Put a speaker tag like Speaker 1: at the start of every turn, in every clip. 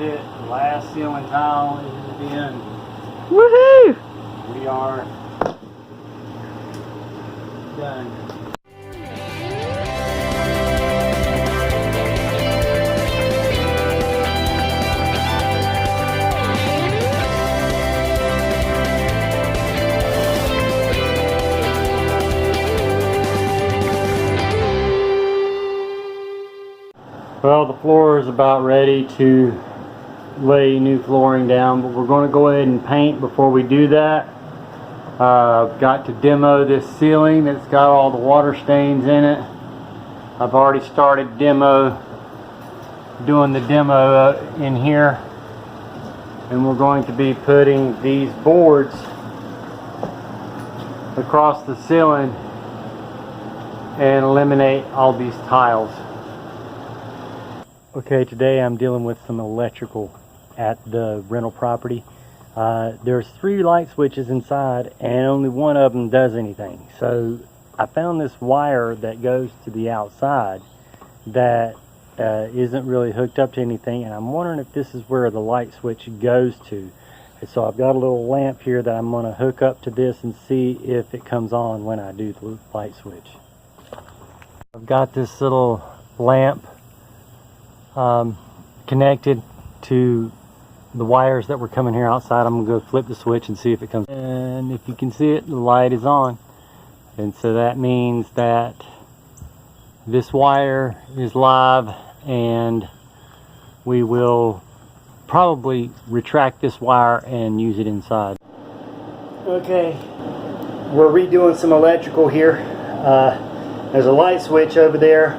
Speaker 1: it. Last ceiling tile is the end.
Speaker 2: Woohoo!
Speaker 1: We are done. Well, the floor is about ready to lay new flooring down, but we're going to go ahead and paint before we do that. I've got to demo this ceiling that's got all the water stains in it. I've already started doing the demo in here, and we're going to be putting these boards across the ceiling and eliminate all these tiles. Okay, today I'm dealing with some electrical at the rental property. There's 3 light switches inside and only one of them does anything. So I found this wire that goes to the outside that isn't really hooked up to anything, and I'm wondering if this is where the light switch goes to. And so I've got a little lamp here that I'm going to hook up to this and see if it comes on when I do the light switch. I've got this little lamp connected to the wires that were coming here outside. I'm gonna go flip the switch and see if it comes, and if you can see it, the light is on, and so that means that this wire is live, and we will probably retract this wire and use it inside. Okay, we're redoing some electrical here. There's a light switch over there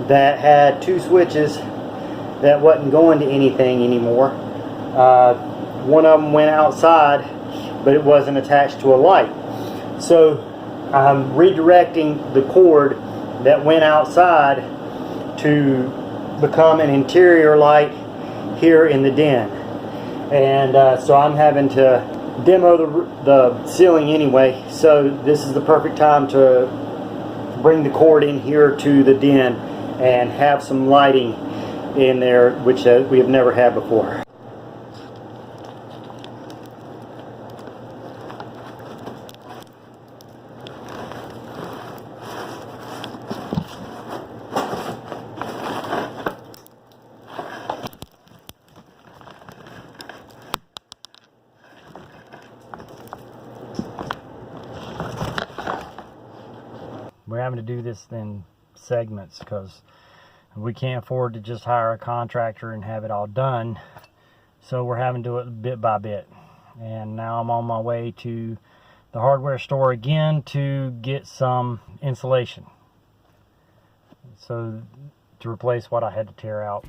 Speaker 1: that had 2 switches that wasn't going to anything anymore. One of them went outside, but it wasn't attached to a light. So I'm redirecting the cord that went outside to become an interior light here in the den. And so I'm having to demo the ceiling anyway, so this is the perfect time to bring the cord in here to the den and have some lighting in there, which we have never had before. We're having to do this in segments because we can't afford to just hire a contractor and have it all done, so we're having to do it bit by bit. And now I'm on my way to the hardware store again to get some insulation, so to replace what I had to tear out.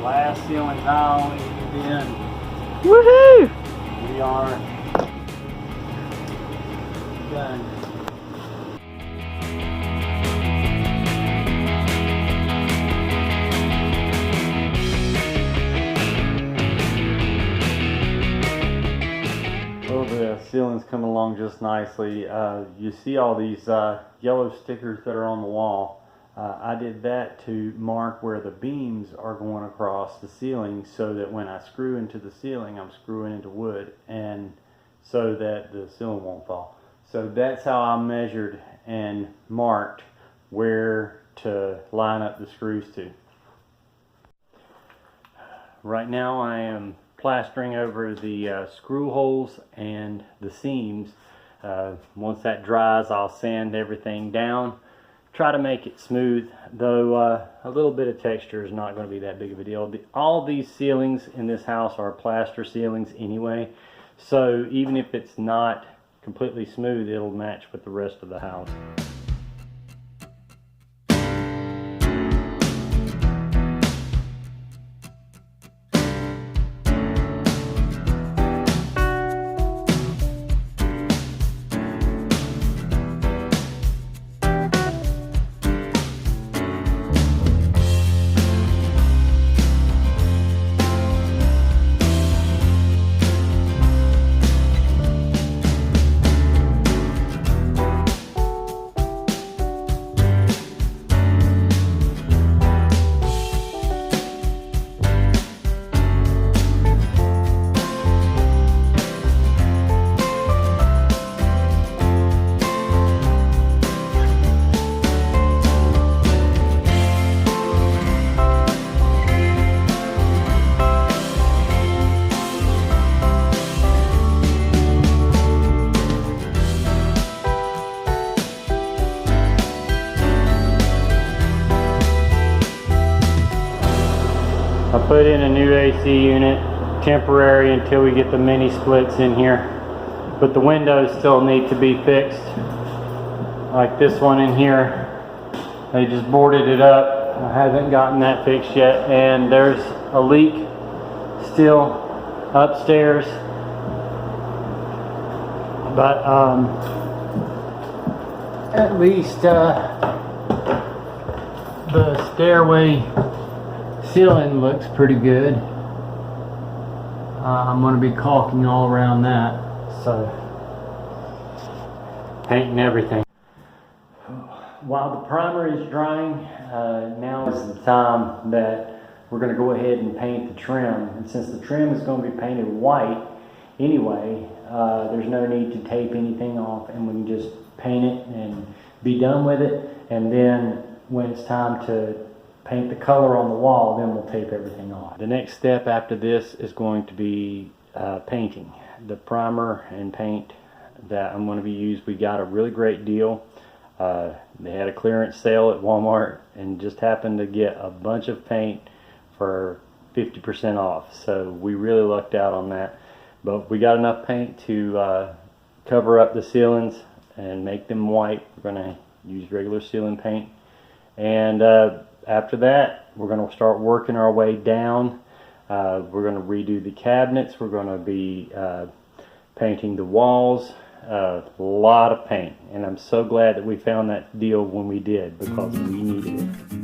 Speaker 1: Last ceiling tile is the end.
Speaker 2: Woohoo!
Speaker 1: We are done. Well, the ceiling's coming along just nicely. You see all these yellow stickers that are on the wall. I did that to mark where the beams are going across the ceiling, so that when I screw into the ceiling, I'm screwing into wood, and so that the ceiling won't fall. So that's how I measured and marked where to line up the screws to. Right now I am plastering over the screw holes and the seams. Once that dries, I'll sand everything down try to make it smooth, though a little bit of texture is not going to be that big of a deal. All these ceilings in this house are plaster ceilings anyway, so even if it's not completely smooth, it'll match with the rest of the house. I put in a new AC unit, temporary until we get the mini splits in here. But the windows still need to be fixed. Like this one in here, they just boarded it up. I haven't gotten that fixed yet. And there's a leak still upstairs. But at least the stairway ceiling looks pretty good. I'm going to be caulking all around that, so painting everything. While the primer is drying, now is the time that we're going to go ahead and paint the trim. And since the trim is going to be painted white anyway, there's no need to tape anything off, and we can just paint it and be done with it. And then when it's time to paint the color on the wall, then we'll tape everything off. The next step after this is going to be painting. The primer and paint that I'm going to be used, we got a really great deal. They had a clearance sale at Walmart and just happened to get a bunch of paint for 50% off. So we really lucked out on that. But we got enough paint to cover up the ceilings and make them white. We're going to use regular ceiling paint. And after that, we're going to start working our way down. We're going to redo the cabinets. We're going to be painting the walls. A lot of paint. And I'm so glad that we found that deal when we did, because we needed it.